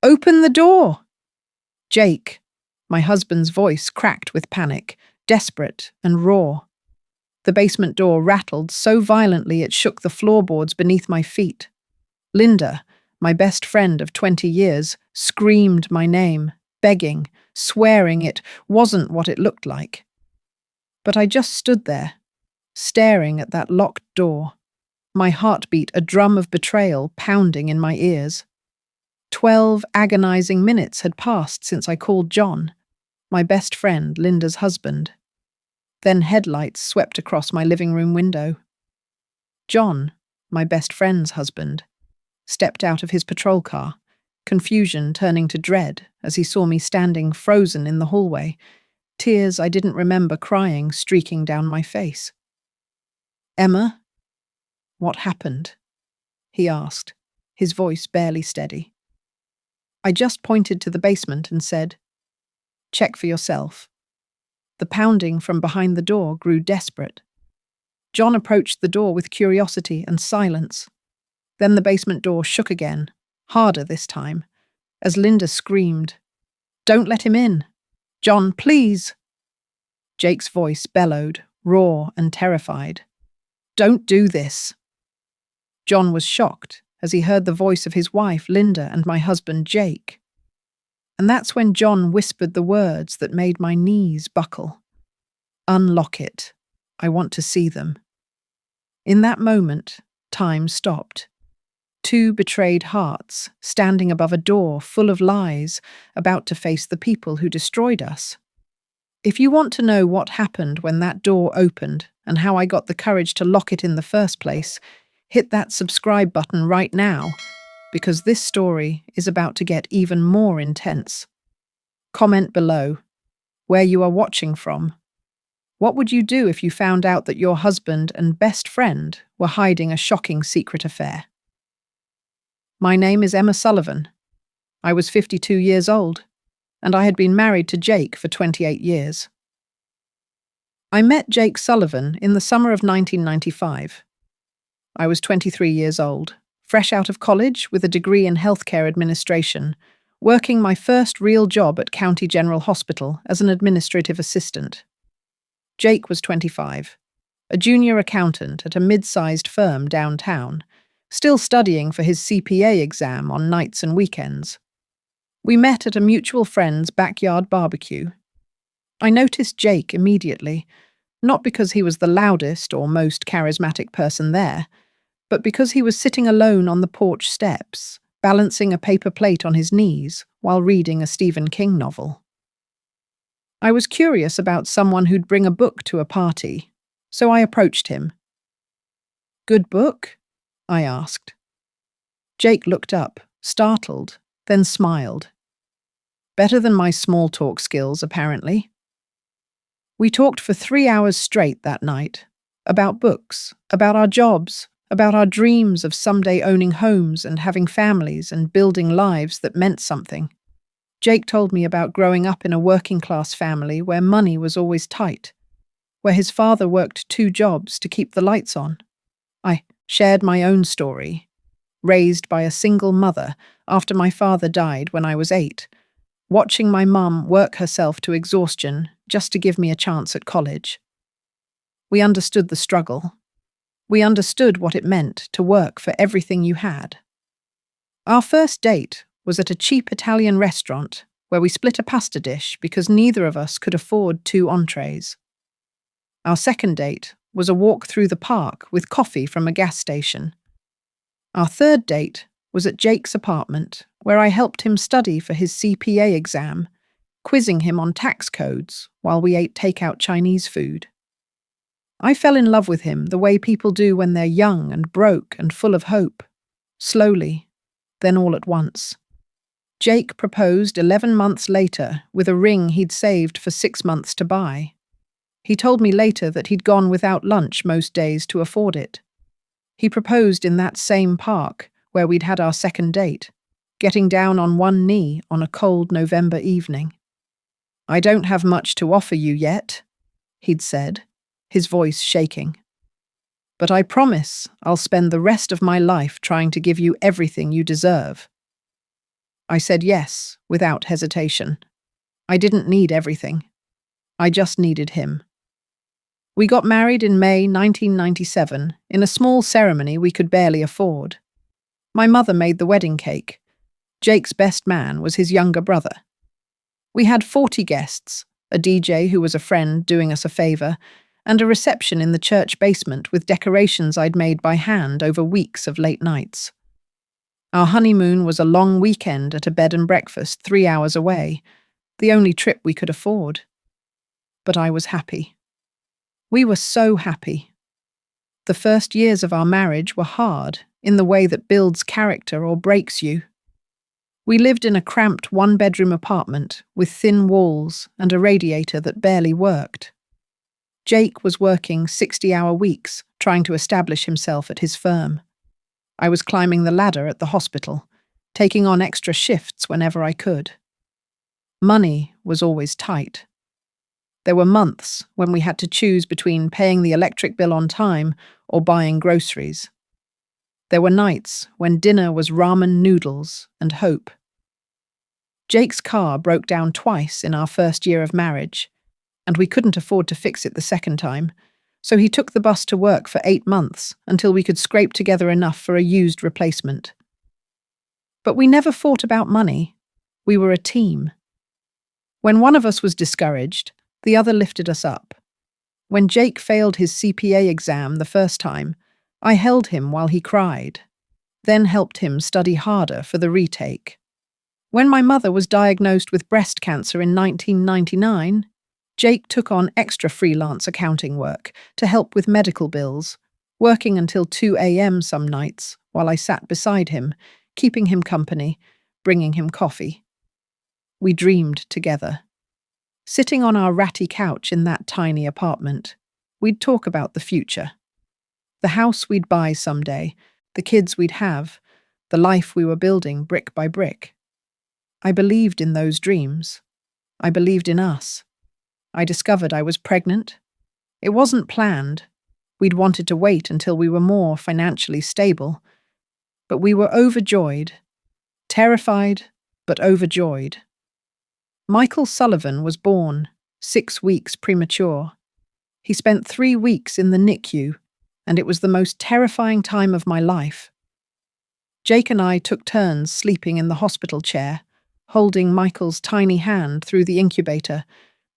Open the door! Jake, my husband's voice cracked with panic, desperate and raw. The basement door rattled so violently it shook the floorboards beneath my feet. Linda, my best friend of 20 years, screamed my name, begging, swearing it wasn't what it looked like. But I just stood there, staring at that locked door, my heartbeat a drum of betrayal pounding in my ears. 12 agonizing minutes had passed since I called John, my best friend, Linda's husband. Then headlights swept across my living room window. John, my best friend's husband, stepped out of his patrol car, confusion turning to dread as he saw me standing frozen in the hallway, tears I didn't remember crying streaking down my face. "Emma, what happened?" he asked, his voice barely steady. I just pointed to the basement and said, "Check for yourself." The pounding from behind the door grew desperate. John approached the door with curiosity and silence. Then the basement door shook again, harder this time, as Linda screamed, "Don't let him in! John, please!" Jake's voice bellowed, raw and terrified. "Don't do this!" John was shocked as he heard the voice of his wife, Linda, and my husband, Jake. And that's when John whispered the words that made my knees buckle. "Unlock it. I want to see them." In that moment, time stopped. Two betrayed hearts, standing above a door full of lies, about to face the people who destroyed us. If you want to know what happened when that door opened and how I got the courage to lock it in the first place, hit that subscribe button right now, because this story is about to get even more intense. Comment below where you are watching from. What would you do if you found out that your husband and best friend were hiding a shocking secret affair? My name is Emma Sullivan. I was 52 years old, and I had been married to Jake for 28 years. I met Jake Sullivan in the summer of 1995. I was 23 years old, fresh out of college with a degree in healthcare administration, working my first real job at County General Hospital as an administrative assistant. Jake was 25, a junior accountant at a mid-sized firm downtown, still studying for his CPA exam on nights and weekends. We met at a mutual friend's backyard barbecue. I noticed Jake immediately, not because he was the loudest or most charismatic person there, but because he was sitting alone on the porch steps, balancing a paper plate on his knees while reading a Stephen King novel. I was curious about someone who'd bring a book to a party, so I approached him. "Good book?" I asked. Jake looked up, startled, then smiled. Better than my small talk skills, apparently. We talked for 3 hours straight that night, about books, about our jobs, about our dreams of someday owning homes and having families and building lives that meant something. Jake told me about growing up in a working-class family where money was always tight, where his father worked 2 jobs to keep the lights on. I shared my own story, raised by a single mother after my father died when I was 8, watching my mum work herself to exhaustion just to give me a chance at college. We understood the struggle. We understood what it meant to work for everything you had. Our first date was at a cheap Italian restaurant where we split a pasta dish because neither of us could afford 2 entrees. Our second date was a walk through the park with coffee from a gas station. Our third date was at Jake's apartment, where I helped him study for his CPA exam, quizzing him on tax codes while we ate takeout Chinese food. I fell in love with him the way people do when they're young and broke and full of hope. Slowly, then all at once. Jake proposed 11 months later with a ring he'd saved for 6 months to buy. He told me later that he'd gone without lunch most days to afford it. He proposed in that same park where we'd had our second date, getting down on one knee on a cold November evening. "I don't have much to offer you yet," he'd said, his voice shaking. "But I promise I'll spend the rest of my life trying to give you everything you deserve." I said yes, without hesitation. I didn't need everything. I just needed him. We got married in May 1997 in a small ceremony we could barely afford. My mother made the wedding cake. Jake's best man was his younger brother. We had 40 guests, a DJ who was a friend doing us a favor, and a reception in the church basement with decorations I'd made by hand over weeks of late nights. Our honeymoon was a long weekend at a bed and breakfast 3 hours away, the only trip we could afford. But I was happy. We were so happy. The first years of our marriage were hard in the way that builds character or breaks you. We lived in a cramped one-bedroom apartment with thin walls and a radiator that barely worked. Jake was working 60-hour weeks trying to establish himself at his firm. I was climbing the ladder at the hospital, taking on extra shifts whenever I could. Money was always tight. There were months when we had to choose between paying the electric bill on time or buying groceries. There were nights when dinner was ramen noodles and hope. Jake's car broke down twice in our first year of marriage, and we couldn't afford to fix it the second time, so he took the bus to work for 8 months until we could scrape together enough for a used replacement. But we never fought about money. We were a team. When one of us was discouraged, the other lifted us up. When Jake failed his CPA exam the first time, I held him while he cried, then helped him study harder for the retake. When my mother was diagnosed with breast cancer in 1999, Jake took on extra freelance accounting work to help with medical bills, working until 2 a.m. some nights while I sat beside him, keeping him company, bringing him coffee. We dreamed together. Sitting on our ratty couch in that tiny apartment, we'd talk about the future. The house we'd buy someday, the kids we'd have, the life we were building brick by brick. I believed in those dreams. I believed in us. I discovered I was pregnant. It wasn't planned. We'd wanted to wait until we were more financially stable. But we were overjoyed. Terrified, but overjoyed. Michael Sullivan was born, 6 weeks premature. He spent 3 weeks in the NICU, and it was the most terrifying time of my life. Jake and I took turns sleeping in the hospital chair, holding Michael's tiny hand through the incubator,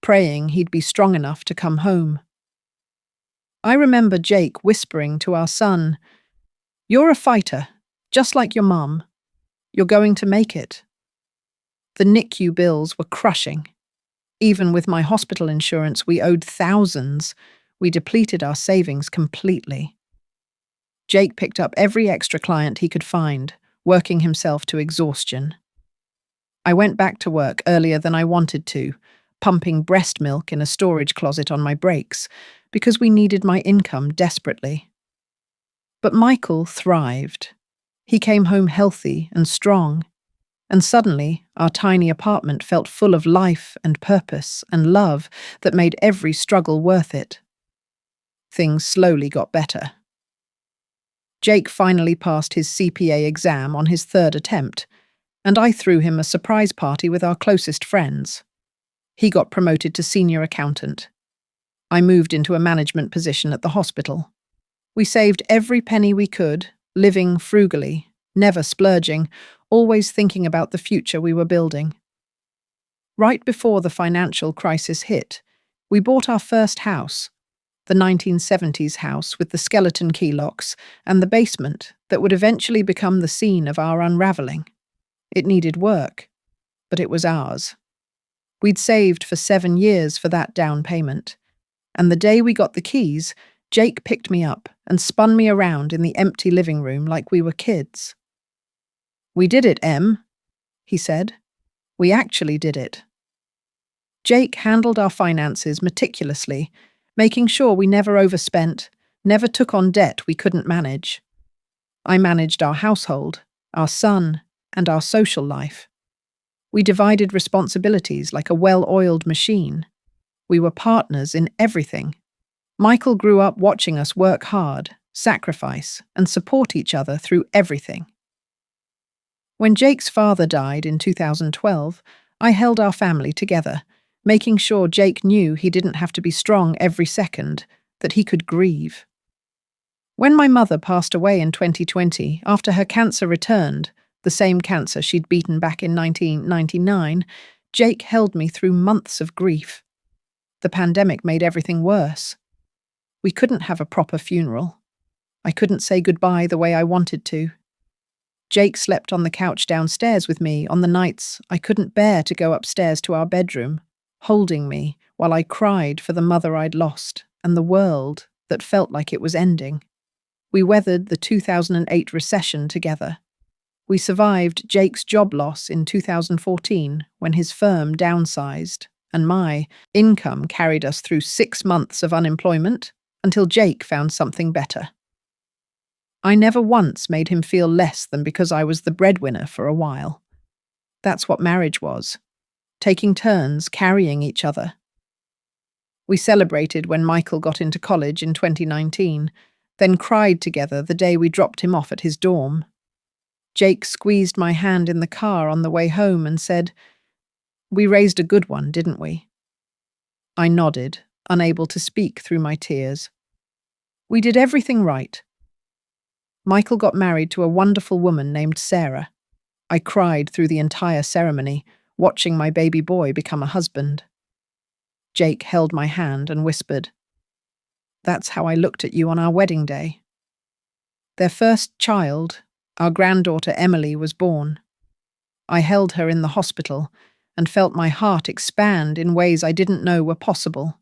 praying he'd be strong enough to come home. I remember Jake whispering to our son, "You're a fighter, just like your mum. You're going to make it." The NICU bills were crushing. Even with my hospital insurance, we owed thousands. We depleted our savings completely. Jake picked up every extra client he could find, working himself to exhaustion. I went back to work earlier than I wanted to, pumping breast milk in a storage closet on my breaks, because we needed my income desperately. But Michael thrived. He came home healthy and strong, and suddenly our tiny apartment felt full of life and purpose and love that made every struggle worth it. Things slowly got better. Jake finally passed his CPA exam on his 3rd attempt, and I threw him a surprise party with our closest friends. He got promoted to senior accountant. I moved into a management position at the hospital. We saved every penny we could, living frugally, never splurging, always thinking about the future we were building. Right before the financial crisis hit, we bought our first house, the 1970s house with the skeleton key locks and the basement that would eventually become the scene of our unraveling. It needed work, but it was ours. We'd saved for 7 years for that down payment, and the day we got the keys, Jake picked me up and spun me around in the empty living room like we were kids. "We did it, Em," he said. "We actually did it." Jake handled our finances meticulously, making sure we never overspent, never took on debt we couldn't manage. I managed our household, our son, and our social life. We divided responsibilities like a well-oiled machine. We were partners in everything. Michael grew up watching us work hard, sacrifice, and support each other through everything. When Jake's father died in 2012, I held our family together, making sure Jake knew he didn't have to be strong every second, that he could grieve. When my mother passed away in 2020, after her cancer returned, the same cancer she'd beaten back in 1999, Jake held me through months of grief. The pandemic made everything worse. We couldn't have a proper funeral. I couldn't say goodbye the way I wanted to. Jake slept on the couch downstairs with me on the nights I couldn't bear to go upstairs to our bedroom, holding me while I cried for the mother I'd lost and the world that felt like it was ending. We weathered the 2008 recession together. We survived Jake's job loss in 2014 when his firm downsized, and my income carried us through 6 months of unemployment until Jake found something better. I never once made him feel less than because I was the breadwinner for a while. That's what marriage was, taking turns carrying each other. We celebrated when Michael got into college in 2019, then cried together the day we dropped him off at his dorm. Jake squeezed my hand in the car on the way home and said, "We raised a good one, didn't we?" I nodded, unable to speak through my tears. We did everything right. Michael got married to a wonderful woman named Sarah. I cried through the entire ceremony, watching my baby boy become a husband. Jake held my hand and whispered, "That's how I looked at you on our wedding day." Their first child, our granddaughter Emily, was born. I held her in the hospital and felt my heart expand in ways I didn't know were possible.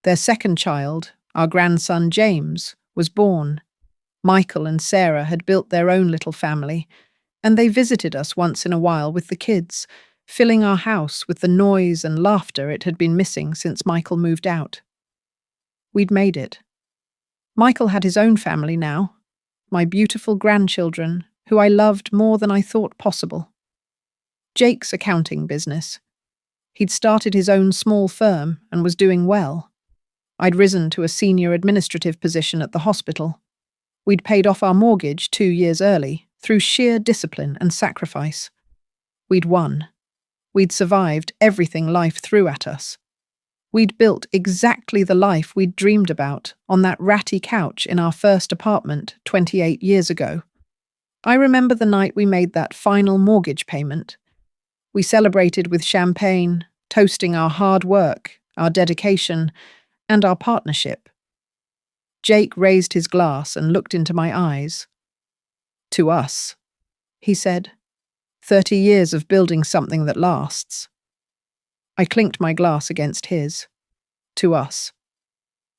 Their second child, our grandson James, was born. Michael and Sarah had built their own little family, and they visited us once in a while with the kids, filling our house with the noise and laughter it had been missing since Michael moved out. We'd made it. Michael had his own family now, my beautiful grandchildren, who I loved more than I thought possible. Jake's accounting business. He'd started his own small firm and was doing well. I'd risen to a senior administrative position at the hospital. We'd paid off our mortgage 2 years early, through sheer discipline and sacrifice. We'd won. We'd survived everything life threw at us. We'd built exactly the life we'd dreamed about on that ratty couch in our first apartment 28 years ago. I remember the night we made that final mortgage payment. We celebrated with champagne, toasting our hard work, our dedication, and our partnership. Jake raised his glass and looked into my eyes. "To us," he said. 30 years of building something that lasts. I clinked my glass against his. To us.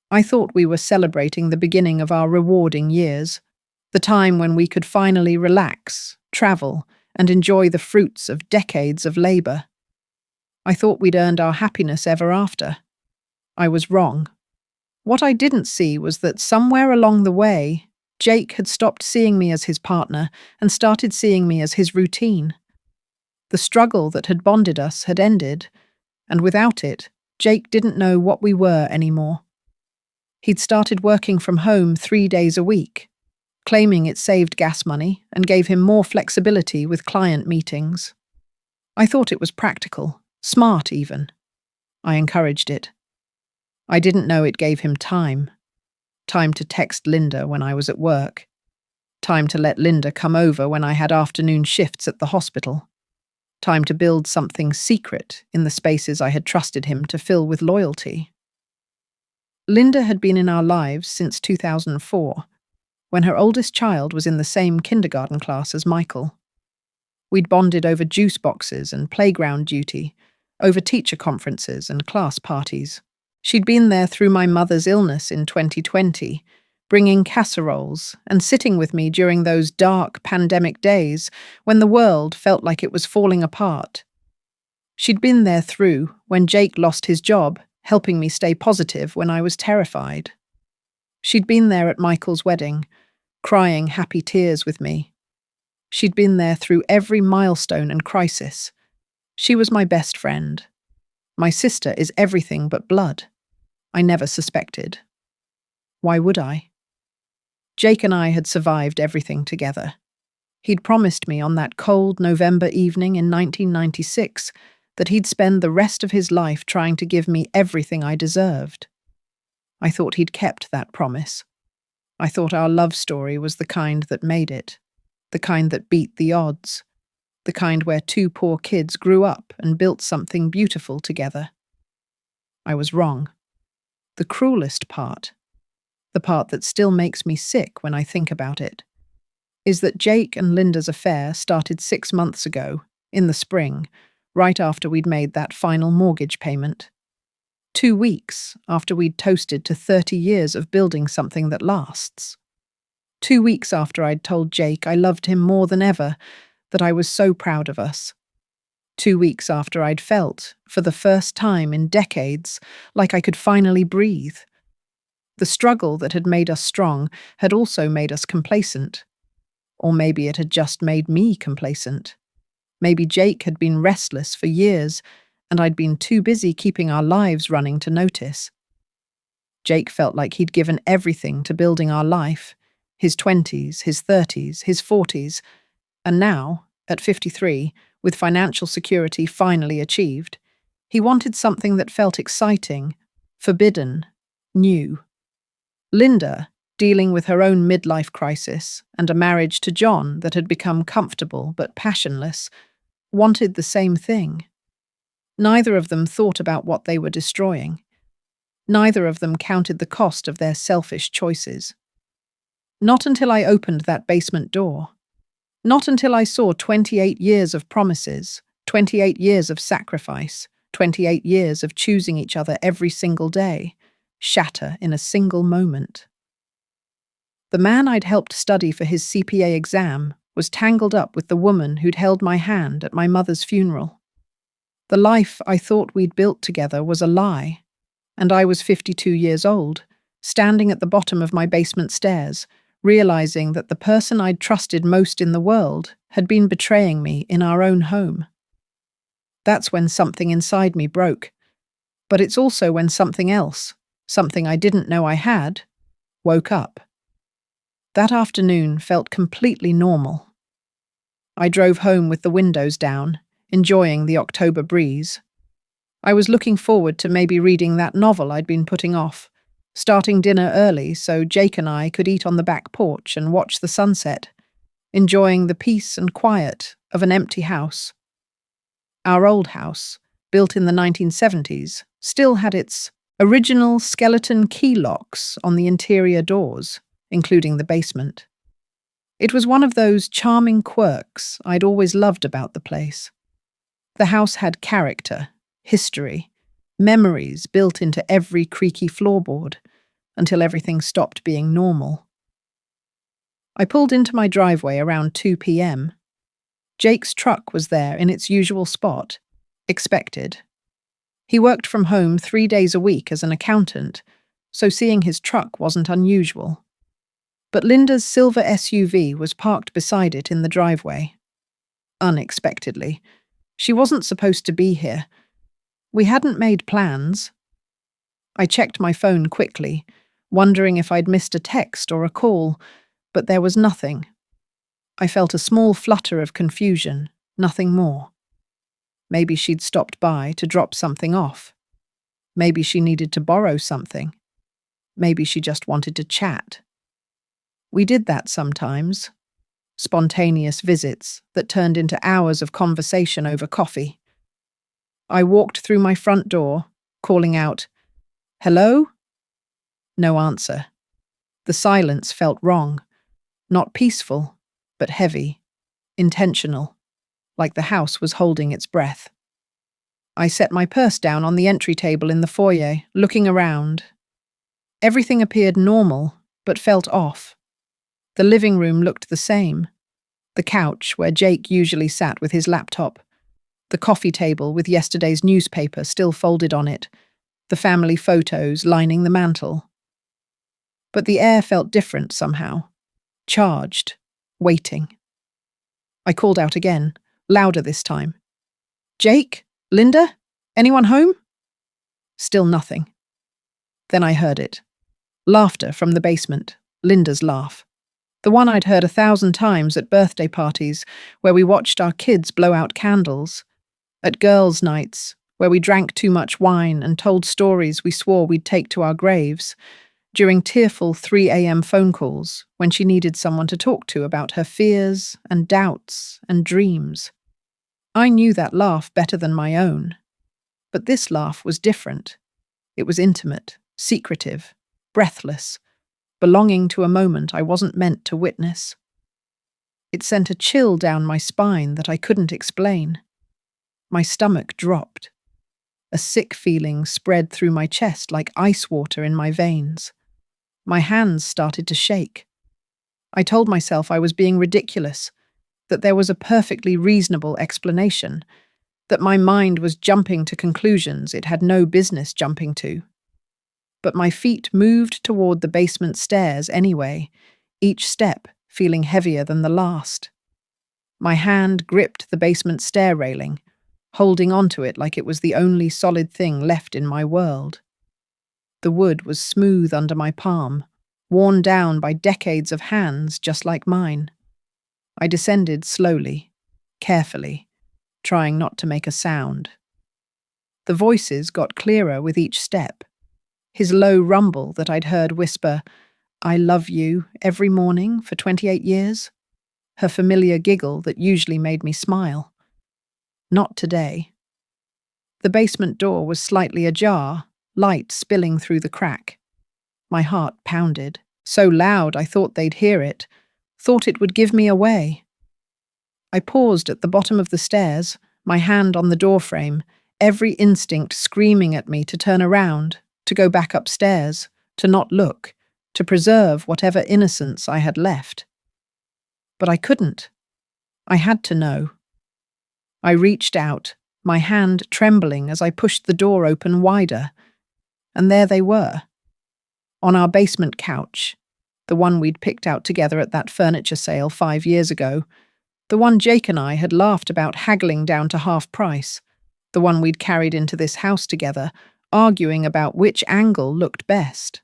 I thought we were celebrating the beginning of our rewarding years, the time when we could finally relax, travel, and enjoy the fruits of decades of labor. I thought we'd earned our happiness ever after. I was wrong. What I didn't see was that somewhere along the way, Jake had stopped seeing me as his partner and started seeing me as his routine. The struggle that had bonded us had ended, and without it, Jake didn't know what we were anymore. He'd started working from home 3 days a week, claiming it saved gas money and gave him more flexibility with client meetings. I thought it was practical, smart even. I encouraged it. I didn't know it gave him time. Time to text Linda when I was at work. Time to let Linda come over when I had afternoon shifts at the hospital. Time to build something secret in the spaces I had trusted him to fill with loyalty. Linda had been in our lives since 2004, when her oldest child was in the same kindergarten class as Michael. We'd bonded over juice boxes and playground duty, over teacher conferences and class parties. She'd been there through my mother's illness in 2020, bringing casseroles and sitting with me during those dark pandemic days when the world felt like it was falling apart. She'd been there through when Jake lost his job, helping me stay positive when I was terrified. She'd been there at Michael's wedding, crying happy tears with me. She'd been there through every milestone and crisis. She was my best friend. My sister is everything but blood. I never suspected. Why would I? Jake and I had survived everything together. He'd promised me on that cold November evening in 1996 that he'd spend the rest of his life trying to give me everything I deserved. I thought he'd kept that promise. I thought our love story was the kind that made it, the kind that beat the odds, the kind where two poor kids grew up and built something beautiful together. I was wrong. The cruelest part, the part that still makes me sick when I think about it, is that Jake and Linda's affair started 6 months ago, in the spring, right after we'd made that final mortgage payment. 2 weeks after we'd toasted to 30 years of building something that lasts. 2 weeks after I'd told Jake I loved him more than ever, that I was so proud of us. 2 weeks after I'd felt, for the first time in decades, like I could finally breathe. The struggle that had made us strong had also made us complacent. Or maybe it had just made me complacent. Maybe Jake had been restless for years, and I'd been too busy keeping our lives running to notice. Jake felt like he'd given everything to building our life, his 20s, his 30s, his 40s, and now, at 53, with financial security finally achieved, he wanted something that felt exciting, forbidden, new. Linda, dealing with her own midlife crisis and a marriage to John that had become comfortable but passionless, wanted the same thing. Neither of them thought about what they were destroying. Neither of them counted the cost of their selfish choices. Not until I opened that basement door. Not until I saw 28 years of promises, 28 years of sacrifice, 28 years of choosing each other every single day, shatter in a single moment. The man I'd helped study for his CPA exam was tangled up with the woman who'd held my hand at my mother's funeral. The life I thought we'd built together was a lie, and I was 52 years old, standing at the bottom of my basement stairs, realizing that the person I'd trusted most in the world had been betraying me in our own home. That's when something inside me broke, but it's also when something else, something I didn't know I had, woke up. That afternoon felt completely normal. I drove home with the windows down, enjoying the October breeze. I was looking forward to maybe reading that novel I'd been putting off, starting dinner early so Jake and I could eat on the back porch and watch the sunset, enjoying the peace and quiet of an empty house. Our old house, built in the 1970s, still had its original skeleton key locks on the interior doors, including the basement. It was one of those charming quirks I'd always loved about the place. The house had character, history, memories built into every creaky floorboard, until everything stopped being normal. I pulled into my driveway around 2 p.m. Jake's truck was there in its usual spot, expected. He worked from home 3 days a week as an accountant, so seeing his truck wasn't unusual. But Linda's silver SUV was parked beside it in the driveway. Unexpectedly. She wasn't supposed to be here. We hadn't made plans. I checked my phone quickly, wondering if I'd missed a text or a call, but there was nothing. I felt a small flutter of confusion, nothing more. Maybe she'd stopped by to drop something off. Maybe she needed to borrow something. Maybe she just wanted to chat. We did that sometimes. Spontaneous visits that turned into hours of conversation over coffee. I walked through my front door, calling out, "Hello?" No answer. The silence felt wrong. Not peaceful, but heavy, intentional, like the house was holding its breath. I set my purse down on the entry table in the foyer, looking around. Everything appeared normal, but felt off. The living room looked the same. The couch where Jake usually sat with his laptop. The coffee table with yesterday's newspaper still folded on it. The family photos lining the mantel. But the air felt different somehow. Charged. Waiting. I called out again, louder this time. "Jake? Linda? Anyone home?" Still nothing. Then I heard it. Laughter from the basement. Linda's laugh. The one I'd heard 1,000 times at birthday parties, where we watched our kids blow out candles, at girls' nights, where we drank too much wine and told stories we swore we'd take to our graves, during tearful 3 a.m. phone calls when she needed someone to talk to about her fears and doubts and dreams. I knew that laugh better than my own. But this laugh was different. It was intimate, secretive, breathless, belonging to a moment I wasn't meant to witness. It sent a chill down my spine that I couldn't explain. My stomach dropped. A sick feeling spread through my chest like ice water in my veins. My hands started to shake. I told myself I was being ridiculous, that there was a perfectly reasonable explanation, that my mind was jumping to conclusions it had no business jumping to. But my feet moved toward the basement stairs anyway, each step feeling heavier than the last. My hand gripped the basement stair railing, holding onto it like it was the only solid thing left in my world. The wood was smooth under my palm, worn down by decades of hands just like mine. I descended slowly, carefully, trying not to make a sound. The voices got clearer with each step. His low rumble that I'd heard whisper, "I love you," every morning for 28 years. Her familiar giggle that usually made me smile. Not today. The basement door was slightly ajar, light spilling through the crack. My heart pounded, so loud I thought they'd hear it, thought it would give me away. I paused at the bottom of the stairs, my hand on the doorframe, every instinct screaming at me to turn around, to go back upstairs, to not look, to preserve whatever innocence I had left. But I couldn't. I had to know. I reached out, my hand trembling as I pushed the door open wider, and there they were. On our basement couch, the one we'd picked out together at that furniture sale 5 years ago, the one Jake and I had laughed about haggling down to half price, the one we'd carried into this house together, arguing about which angle looked best.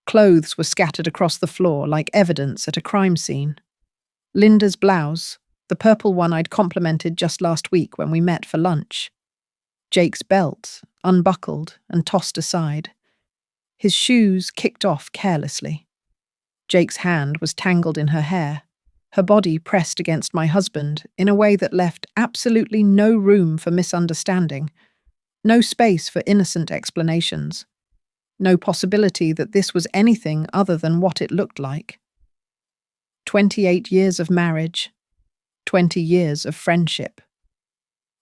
Clothes were scattered across the floor like evidence at a crime scene. Linda's blouse, the purple one I'd complimented just last week when we met for lunch. Jake's belt, unbuckled and tossed aside. His shoes kicked off carelessly. Jake's hand was tangled in her hair, her body pressed against my husband in a way that left absolutely no room for misunderstanding, no space for innocent explanations, no possibility that this was anything other than what it looked like. 28 years of marriage, 20 years of friendship,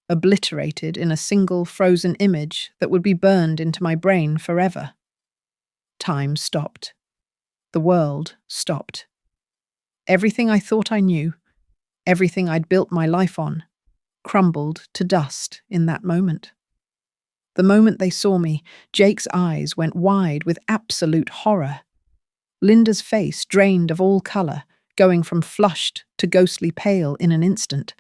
obliterated in a single frozen image that would be burned into my brain forever. Time stopped. The world stopped. Everything I thought I knew, everything I'd built my life on, crumbled to dust in that moment. The moment they saw me, Jake's eyes went wide with absolute horror. Linda's face drained of all colour, going from flushed to ghostly pale in an instant.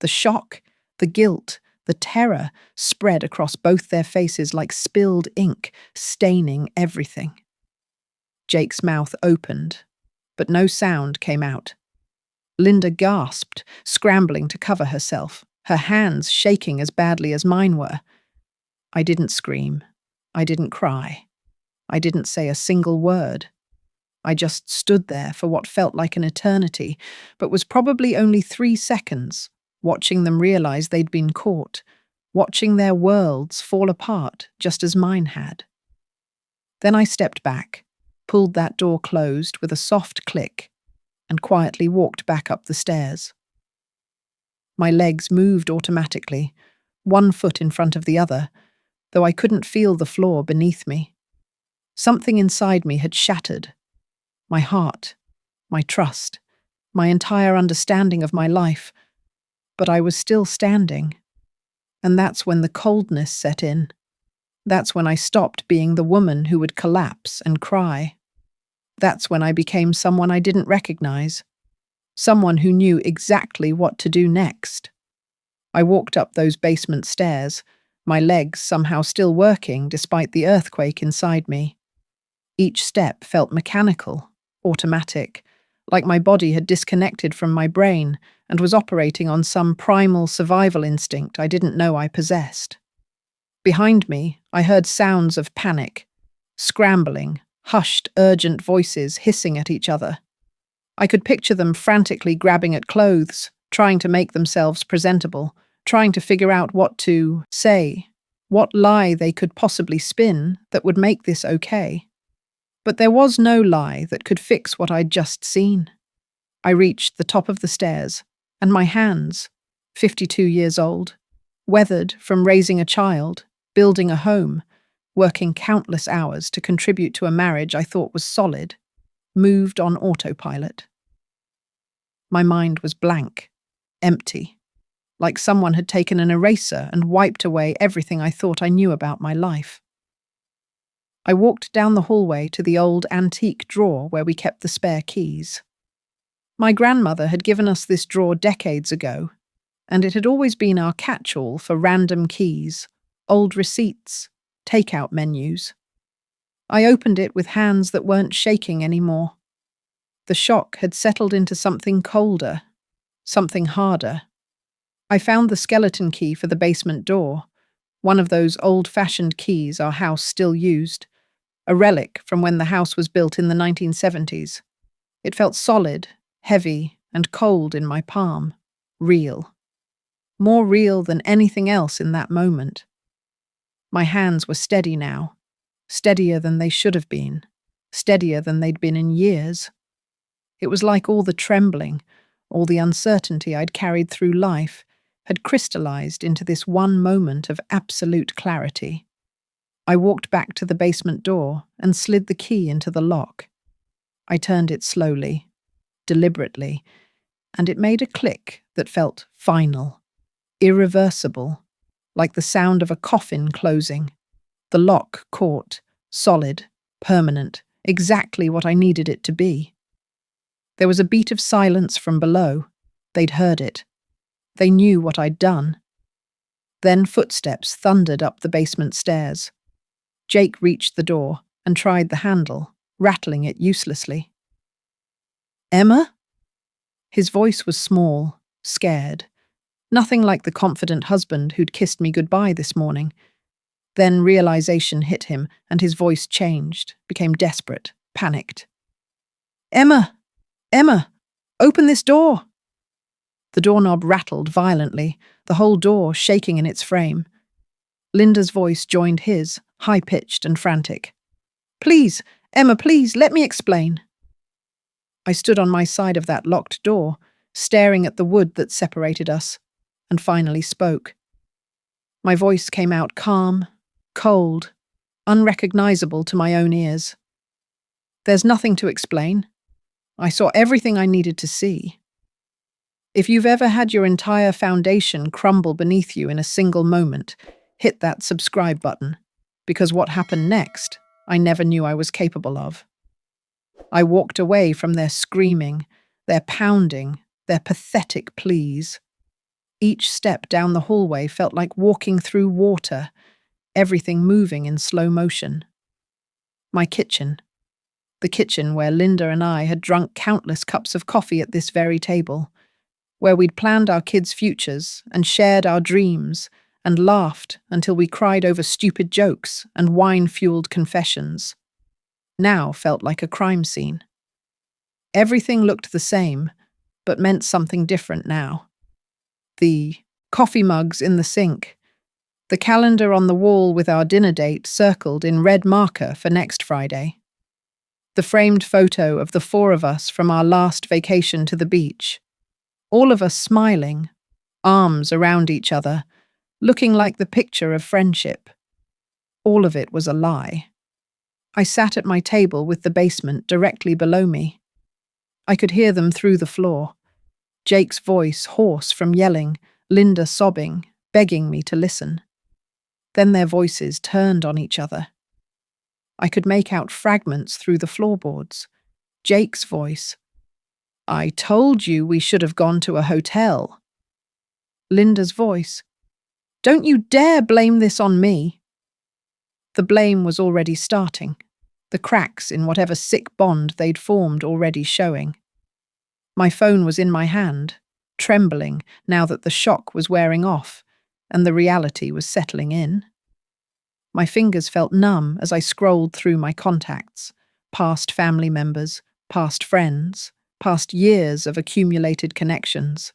The shock, the guilt, the terror spread across both their faces like spilled ink, staining everything. Jake's mouth opened, but no sound came out. Linda gasped, scrambling to cover herself, her hands shaking as badly as mine were. I didn't scream. I didn't cry. I didn't say a single word. I just stood there for what felt like an eternity, but was probably only 3 seconds, watching them realize they'd been caught, watching their worlds fall apart just as mine had. Then I stepped back, pulled that door closed with a soft click, and quietly walked back up the stairs. My legs moved automatically, one foot in front of the other, though I couldn't feel the floor beneath me. Something inside me had shattered. My heart, my trust, my entire understanding of my life, but I was still standing. And that's when the coldness set in. That's when I stopped being the woman who would collapse and cry. That's when I became someone I didn't recognize, someone who knew exactly what to do next. I walked up those basement stairs, my legs somehow still working despite the earthquake inside me. Each step felt mechanical, automatic, like my body had disconnected from my brain and was operating on some primal survival instinct I didn't know I possessed. Behind me, I heard sounds of panic, scrambling, hushed, urgent voices hissing at each other. I could picture them frantically grabbing at clothes, trying to make themselves presentable, trying to figure out what to say, what lie they could possibly spin that would make this okay. But there was no lie that could fix what I'd just seen. I reached the top of the stairs, and my hands, 52 years old, weathered from raising a child, building a home, working countless hours to contribute to a marriage I thought was solid, moved on autopilot. My mind was blank, empty, like someone had taken an eraser and wiped away everything I thought I knew about my life. I walked down the hallway to the old antique drawer where we kept the spare keys. My grandmother had given us this drawer decades ago, and it had always been our catch-all for random keys, old receipts, takeout menus. I opened it with hands that weren't shaking anymore. The shock had settled into something colder, something harder. I found the skeleton key for the basement door, one of those old-fashioned keys our house still used, a relic from when the house was built in the 1970s. It felt solid, heavy, and cold in my palm. Real. More real than anything else in that moment. My hands were steady now, steadier than they should have been, steadier than they'd been in years. It was like all the trembling, all the uncertainty I'd carried through life had crystallized into this one moment of absolute clarity. I walked back to the basement door and slid the key into the lock. I turned it slowly, deliberately, and it made a click that felt final, irreversible, like the sound of a coffin closing. The lock caught, solid, permanent, exactly what I needed it to be. There was a beat of silence from below. They'd heard it. They knew what I'd done. Then footsteps thundered up the basement stairs. Jake reached the door and tried the handle, rattling it uselessly. "Emma?" His voice was small, scared. Nothing like the confident husband who'd kissed me goodbye this morning. Then realization hit him, and his voice changed, became desperate, panicked. "Emma! Emma! Open this door!" The doorknob rattled violently, the whole door shaking in its frame. Linda's voice joined his, high-pitched and frantic. "Please, Emma, please, let me explain." I stood on my side of that locked door, staring at the wood that separated us, and finally spoke. My voice came out calm, cold, unrecognizable to my own ears. "There's nothing to explain. I saw everything I needed to see. If you've ever had your entire foundation crumble beneath you in a single moment, hit that subscribe button, because what happened next, I never knew I was capable of." I walked away from their screaming, their pounding, their pathetic pleas. Each step down the hallway felt like walking through water, everything moving in slow motion. My kitchen. The kitchen where Linda and I had drunk countless cups of coffee at this very table, where we'd planned our kids' futures and shared our dreams and laughed until we cried over stupid jokes and wine-fueled confessions, now felt like a crime scene. Everything looked the same, but meant something different now. The coffee mugs in the sink, the calendar on the wall with our dinner date circled in red marker for next Friday, the framed photo of the four of us from our last vacation to the beach, all of us smiling, arms around each other, looking like the picture of friendship. All of it was a lie. I sat at my table with the basement directly below me. I could hear them through the floor. Jake's voice hoarse from yelling, Linda sobbing, begging me to listen. Then their voices turned on each other. I could make out fragments through the floorboards. Jake's voice. "I told you we should have gone to a hotel." Linda's voice. "Don't you dare blame this on me." The blame was already starting, the cracks in whatever sick bond they'd formed already showing. My phone was in my hand, trembling now that the shock was wearing off and the reality was settling in. My fingers felt numb as I scrolled through my contacts, past family members, past friends, past years of accumulated connections.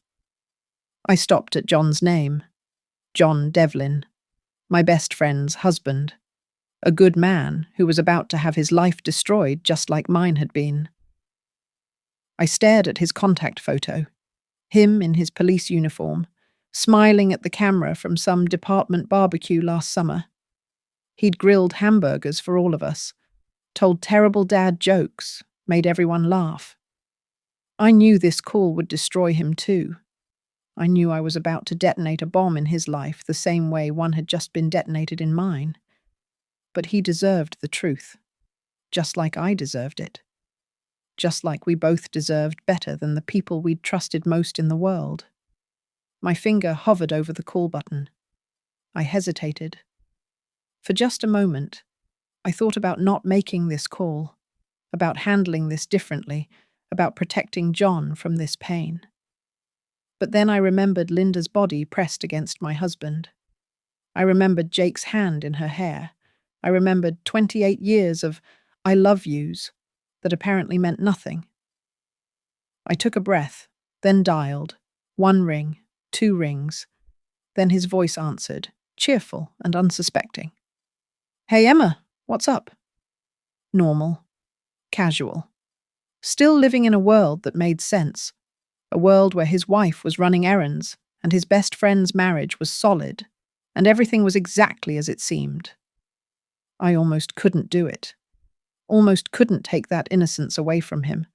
I stopped at John's name, John Devlin, my best friend's husband, a good man who was about to have his life destroyed just like mine had been. I stared at his contact photo, him in his police uniform, smiling at the camera from some department barbecue last summer. He'd grilled hamburgers for all of us, told terrible dad jokes, made everyone laugh. I knew this call would destroy him too. I knew I was about to detonate a bomb in his life the same way one had just been detonated in mine. But he deserved the truth, just like I deserved it. Just like we both deserved better than the people we'd trusted most in the world. My finger hovered over the call button. I hesitated. For just a moment, I thought about not making this call, about handling this differently, about protecting John from this pain. But then I remembered Linda's body pressed against my husband. I remembered Jake's hand in her hair. I remembered 28 years of I love yous that apparently meant nothing. I took a breath, then dialed. 1 ring, 2 rings. Then his voice answered, cheerful and unsuspecting. "Hey Emma, what's up?" Normal. Casual. Still living in a world that made sense. A world where his wife was running errands and his best friend's marriage was solid, and everything was exactly as it seemed. I almost couldn't do it. Almost couldn't take that innocence away from him.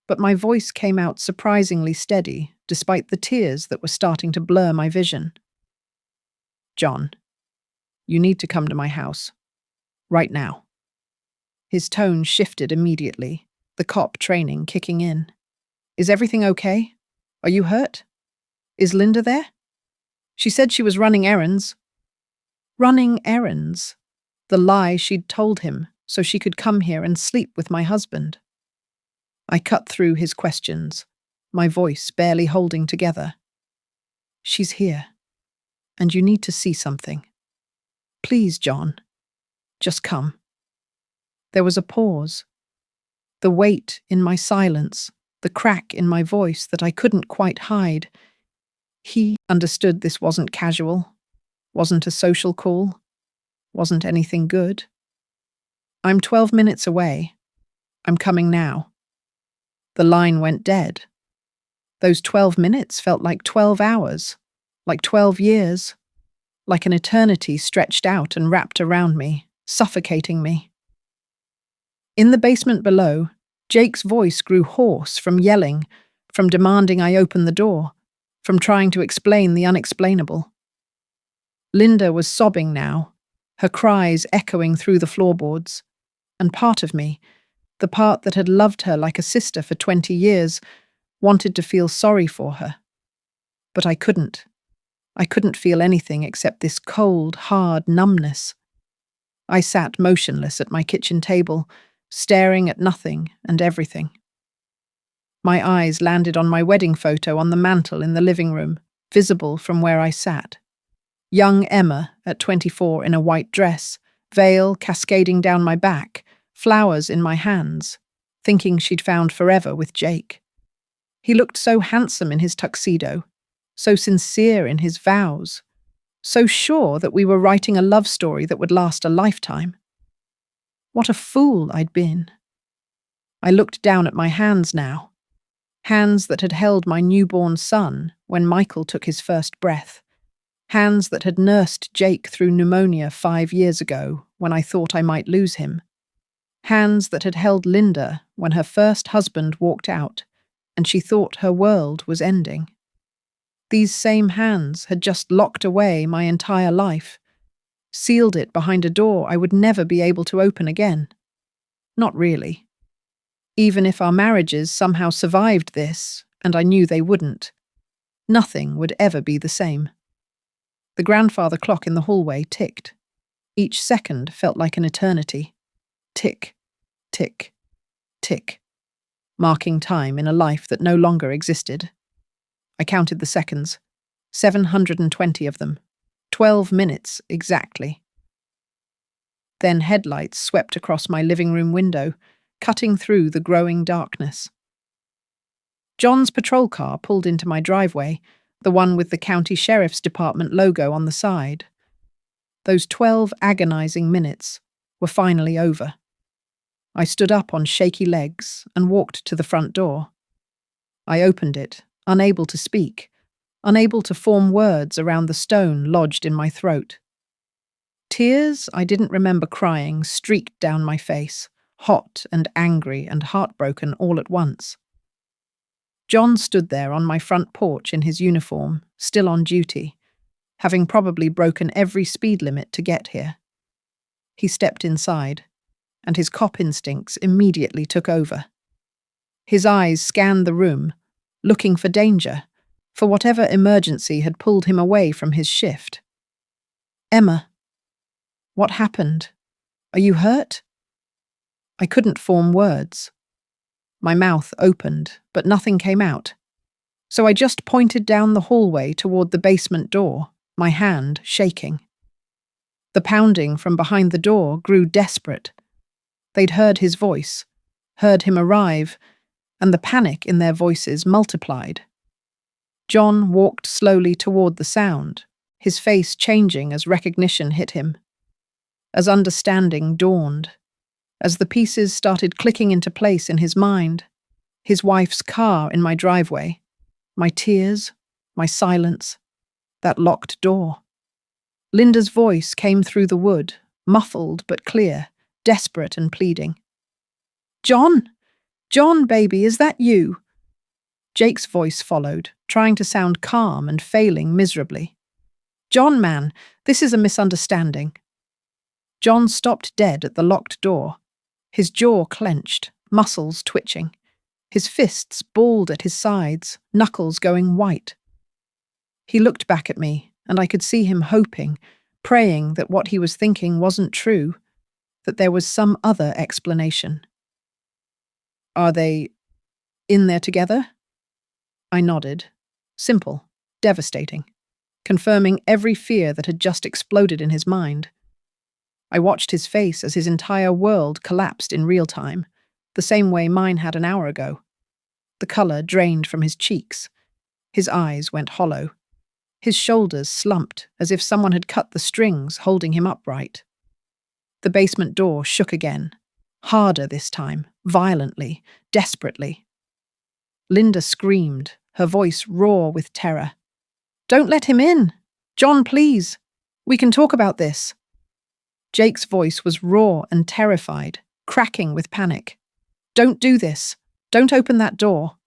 But my voice came out surprisingly steady, despite the tears that were starting to blur my vision. "John, you need to come to my house. Right now." His tone shifted immediately, the cop training kicking in. "Is everything okay? Are you hurt? Is Linda there? She said she was running errands." Running errands. The lie she'd told him so she could come here and sleep with my husband. I cut through his questions, my voice barely holding together. "She's here, and you need to see something. Please, John, just come." There was a pause. The weight in my silence, the crack in my voice that I couldn't quite hide. He understood this wasn't casual, wasn't a social call, wasn't anything good. "I'm 12 minutes away. I'm coming now." The line went dead. Those 12 minutes felt like 12 hours, like 12 years, like an eternity stretched out and wrapped around me, suffocating me. In the basement below, Jake's voice grew hoarse from yelling, from demanding I open the door, from trying to explain the unexplainable. Linda was sobbing now, her cries echoing through the floorboards, and part of me, the part that had loved her like a sister for 20 years, wanted to feel sorry for her. But I couldn't. I couldn't feel anything except this cold, hard numbness. I sat motionless at my kitchen table, staring at nothing and everything. My eyes landed on my wedding photo on the mantel in the living room, visible from where I sat. Young Emma, at 24 in a white dress, veil cascading down my back, flowers in my hands, thinking she'd found forever with Jake. He looked so handsome in his tuxedo, so sincere in his vows, so sure that we were writing a love story that would last a lifetime. What a fool I'd been. I looked down at my hands now, hands that had held my newborn son when Michael took his first breath, hands that had nursed Jake through pneumonia 5 years ago when I thought I might lose him, hands that had held Linda when her first husband walked out and she thought her world was ending. These same hands had just locked away my entire life, sealed it behind a door I would never be able to open again. Not really. Even if our marriages somehow survived this, and I knew they wouldn't, nothing would ever be the same. The grandfather clock in the hallway ticked. Each second felt like an eternity. Tick, tick, tick. marking time in a life that no longer existed. I counted the seconds, 720 of them, 12 minutes exactly. Then headlights swept across my living room window, cutting through the growing darkness. John's patrol car pulled into my driveway, the one with the county sheriff's department logo on the side. Those 12 agonizing minutes were finally over. I stood up on shaky legs and walked to the front door. I opened it, unable to speak, unable to form words around the stone lodged in my throat. Tears I didn't remember crying streaked down my face, hot and angry and heartbroken all at once. John stood there on my front porch in his uniform, still on duty, having probably broken every speed limit to get here. He stepped inside, and his cop instincts immediately took over. His eyes scanned the room, looking for danger, for whatever emergency had pulled him away from his shift. "Emma, what happened? Are you hurt?" I couldn't form words. My mouth opened, but nothing came out. So I just pointed down the hallway toward the basement door, my hand shaking. The pounding from behind the door grew desperate. They'd heard his voice, heard him arrive, and the panic in their voices multiplied. John walked slowly toward the sound, his face changing as recognition hit him. As understanding dawned, as the pieces started clicking into place in his mind, his wife's car in my driveway, my tears, my silence, that locked door. Linda's voice came through the wood, muffled but clear, desperate and pleading. "John! John, baby, is that you?" Jake's voice followed, trying to sound calm and failing miserably. "John, man, this is a misunderstanding." John stopped dead at the locked door, his jaw clenched, muscles twitching, his fists balled at his sides, knuckles going white. He looked back at me, and I could see him hoping, praying that what he was thinking wasn't true, that there was some other explanation. "Are they in there together?" I nodded. Simple, devastating, confirming every fear that had just exploded in his mind. I watched his face as his entire world collapsed in real time, the same way mine had an hour ago. The color drained from his cheeks. His eyes went hollow. His shoulders slumped as if someone had cut the strings holding him upright. The basement door shook again, harder this time, violently, desperately. Linda screamed, her voice raw with terror. "Don't let him in! John, please! We can talk about this!" Jake's voice was raw and terrified, cracking with panic. "Don't do this! Don't open that door!"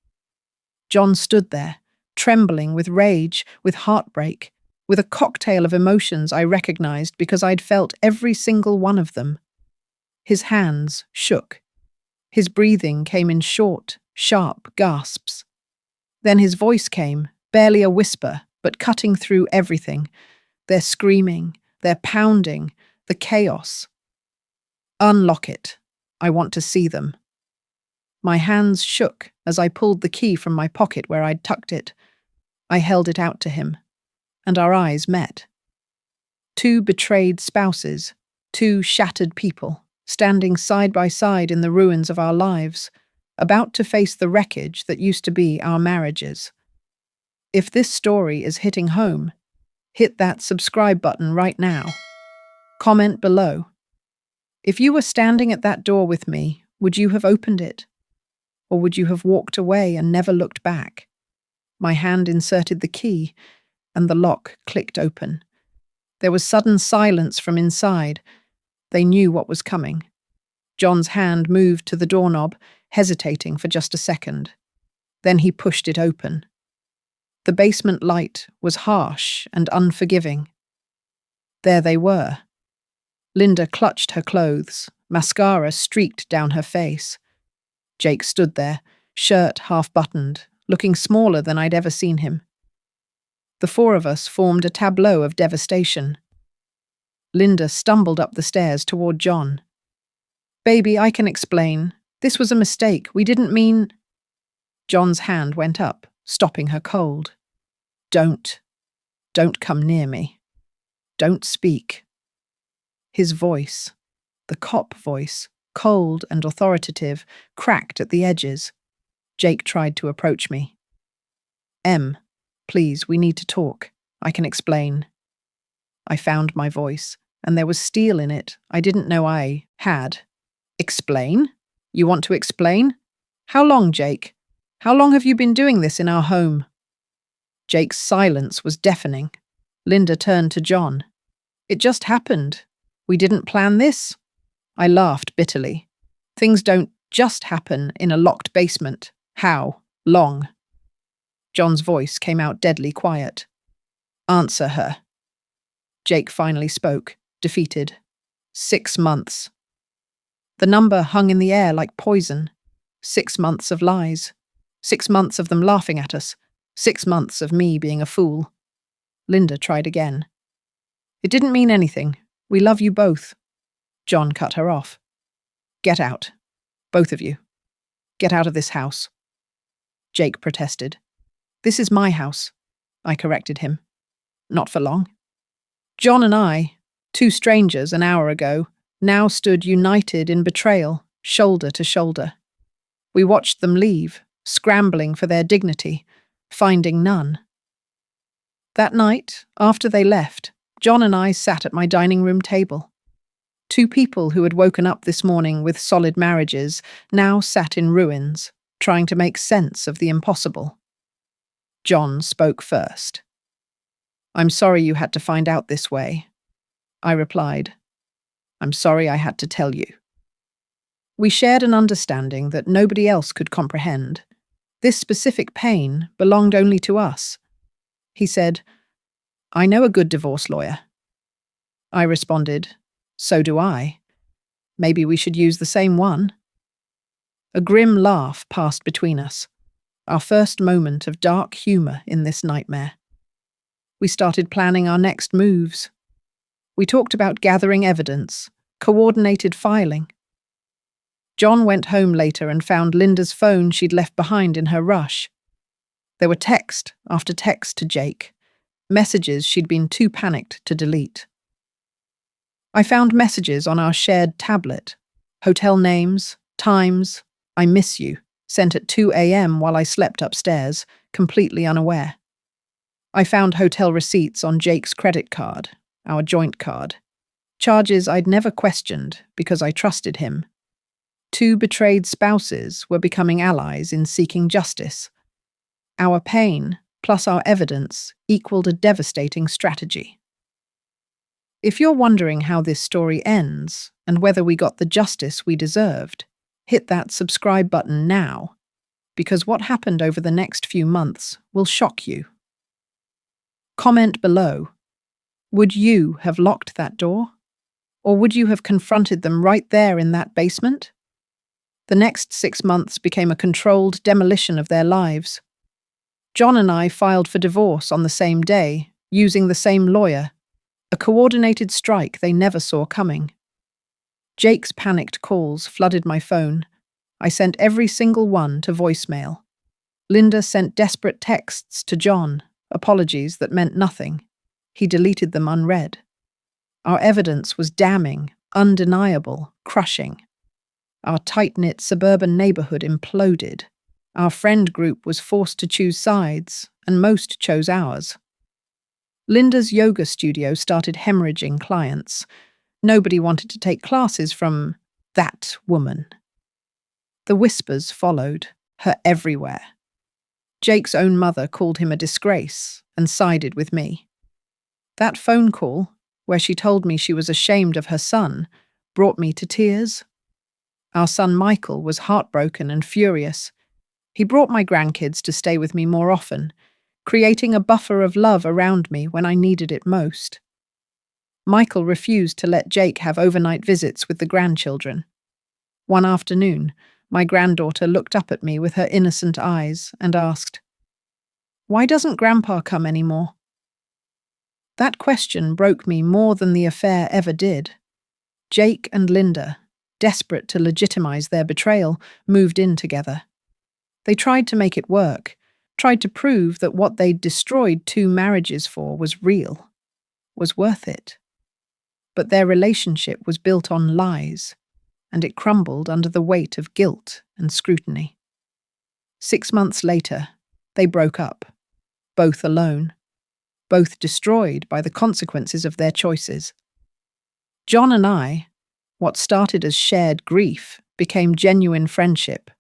John stood there, trembling with rage, with heartbreak, with a cocktail of emotions I recognized because I'd felt every single one of them. His hands shook. His breathing came in short, sharp gasps. Then his voice came, barely a whisper, but cutting through everything. Their screaming, their pounding, the chaos. "Unlock it. I want to see them." My hands shook as I pulled the key from my pocket where I'd tucked it. I held it out to him, and our eyes met. Two betrayed spouses, two shattered people, standing side by side in the ruins of our lives, about to face the wreckage that used to be our marriages. If this story is hitting home, hit that subscribe button right now. Comment below. If you were standing at that door with me, would you have opened it? Or would you have walked away and never looked back? My hand inserted the key, and the lock clicked open. There was sudden silence from inside. They knew what was coming. John's hand moved to the doorknob, hesitating for just a second. Then he pushed it open. The basement light was harsh and unforgiving. There they were. Linda clutched her clothes, mascara streaked down her face. Jake stood there, shirt half-buttoned, looking smaller than I'd ever seen him. The four of us formed a tableau of devastation. Linda stumbled up the stairs toward John. "Baby, I can explain. This was a mistake. We didn't mean—" John's hand went up, stopping her cold. Don't come near me. Don't speak. His voice, the cop voice, cold and authoritative, cracked at the edges. Jake tried to approach me. Em, please, we need to talk. I can explain. I found my voice, and there was steel in it I didn't know I had. Explain? You want to explain? How long, Jake? How long have you been doing this in our home? Jake's silence was deafening. Linda turned to John. It just happened. We didn't plan this. I laughed bitterly. Things don't just happen in a locked basement. How long? John's voice came out deadly quiet. Answer her. Jake finally spoke, defeated. 6 months. The number hung in the air like poison. 6 months of lies. 6 months of them laughing at us. 6 months of me being a fool. Linda tried again. It didn't mean anything. We love you both. John cut her off. Get out. Both of you. Get out of this house. Jake protested. This is my house. I corrected him. Not for long. John and I, 2 strangers an hour ago, now stood united in betrayal, shoulder to shoulder. We watched them leave, scrambling for their dignity, finding none. That night, after they left, John and I sat at my dining room table. 2 people who had woken up this morning with solid marriages now sat in ruins, trying to make sense of the impossible. John spoke first. I'm sorry you had to find out this way. I replied. I'm sorry I had to tell you. We shared an understanding that nobody else could comprehend. This specific pain belonged only to us. He said, I know a good divorce lawyer. I responded, so do I. Maybe we should use the same one. A grim laugh passed between us, our first moment of dark humour in this nightmare. We started planning our next moves. We talked about gathering evidence, coordinated filing. John went home later and found Linda's phone she'd left behind in her rush. There were text after text to Jake, messages she'd been too panicked to delete. I found messages on our shared tablet, hotel names, times, I miss you, sent at 2 a.m. while I slept upstairs, completely unaware. I found hotel receipts on Jake's credit card, our joint card, charges I'd never questioned because I trusted him. 2 betrayed spouses were becoming allies in seeking justice. Our pain, plus our evidence, equaled a devastating strategy. If you're wondering how this story ends and whether we got the justice we deserved, hit that subscribe button now, because what happened over the next few months will shock you. Comment below. Would you have locked that door? Or would you have confronted them right there in that basement? The next 6 months became a controlled demolition of their lives. John and I filed for divorce on the same day, using the same lawyer, a coordinated strike they never saw coming. Jake's panicked calls flooded my phone. I sent every single one to voicemail. Linda sent desperate texts to John, apologies that meant nothing. He deleted them unread. Our evidence was damning, undeniable, crushing. Our tight-knit suburban neighborhood imploded. Our friend group was forced to choose sides, and most chose ours. Linda's yoga studio started hemorrhaging clients. Nobody wanted to take classes from that woman. The whispers followed, her everywhere. Jake's own mother called him a disgrace and sided with me. That phone call, where she told me she was ashamed of her son, brought me to tears. Our son Michael was heartbroken and furious. He brought my grandkids to stay with me more often, creating a buffer of love around me when I needed it most. Michael refused to let Jake have overnight visits with the grandchildren. One afternoon, my granddaughter looked up at me with her innocent eyes and asked, "Why doesn't Grandpa come anymore?" That question broke me more than the affair ever did. Jake and Linda, desperate to legitimize their betrayal, moved in together. They tried to make it work, tried to prove that what they'd destroyed 2 marriages for was real, was worth it. But their relationship was built on lies, and it crumbled under the weight of guilt and scrutiny. 6 months later, they broke up, both alone, both destroyed by the consequences of their choices. John and I, what started as shared grief, became genuine friendship.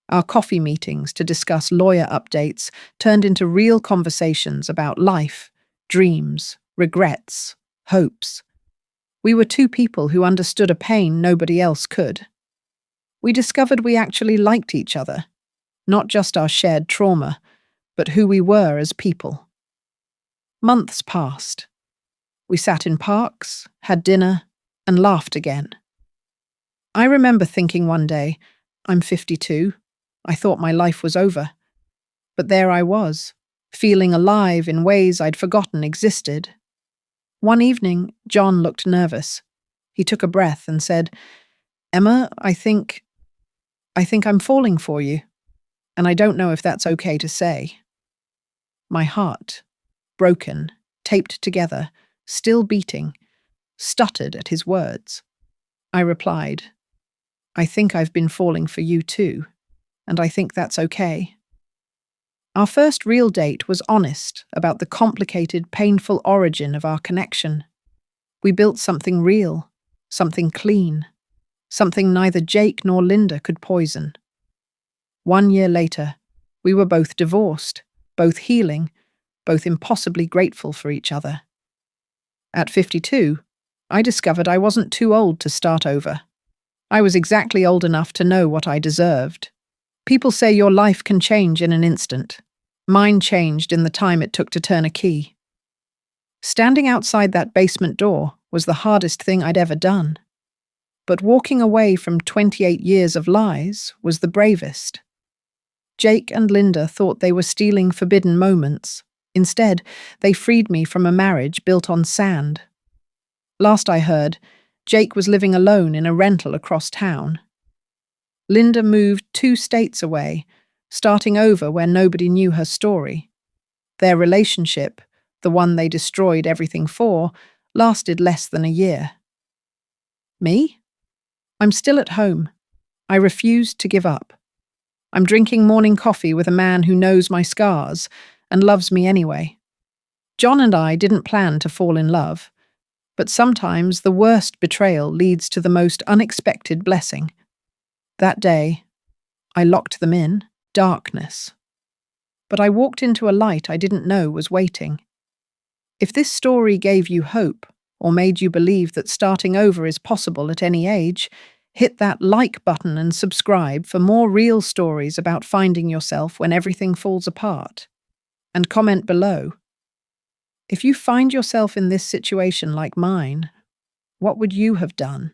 Our coffee meetings to discuss lawyer updates turned into real conversations about life, dreams, regrets, hopes. We were 2 people who understood a pain nobody else could. We discovered we actually liked each other, not just our shared trauma, but who we were as people. Months passed. We sat in parks, had dinner, and laughed again. I remember thinking one day, I'm 52, I thought my life was over. But there I was, feeling alive in ways I'd forgotten existed. One evening, John looked nervous. He took a breath and said, Emma, I think I'm falling for you, and I don't know if that's okay to say. My heart, broken, taped together, still beating, stuttered at his words. I replied, I think I've been falling for you too, and I think that's okay. Our first real date was honest about the complicated, painful origin of our connection. We built something real, something clean, something neither Jake nor Linda could poison. 1 year later, we were both divorced, both healing, both impossibly grateful for each other. At 52, I discovered I wasn't too old to start over. I was exactly old enough to know what I deserved. People say your life can change in an instant. Mine changed in the time it took to turn a key. Standing outside that basement door was the hardest thing I'd ever done. But walking away from 28 years of lies was the bravest. Jake and Linda thought they were stealing forbidden moments. Instead, they freed me from a marriage built on sand. Last I heard, Jake was living alone in a rental across town. Linda moved 2 states away, starting over where nobody knew her story. Their relationship, the one they destroyed everything for, lasted less than a year. Me? I'm still at home. I refused to give up. I'm drinking morning coffee with a man who knows my scars and loves me anyway. John and I didn't plan to fall in love, but sometimes the worst betrayal leads to the most unexpected blessing. That day, I locked them in, darkness. But I walked into a light I didn't know was waiting. If this story gave you hope, or made you believe that starting over is possible at any age, hit that like button and subscribe for more real stories about finding yourself when everything falls apart. And comment below. If you find yourself in this situation like mine, what would you have done?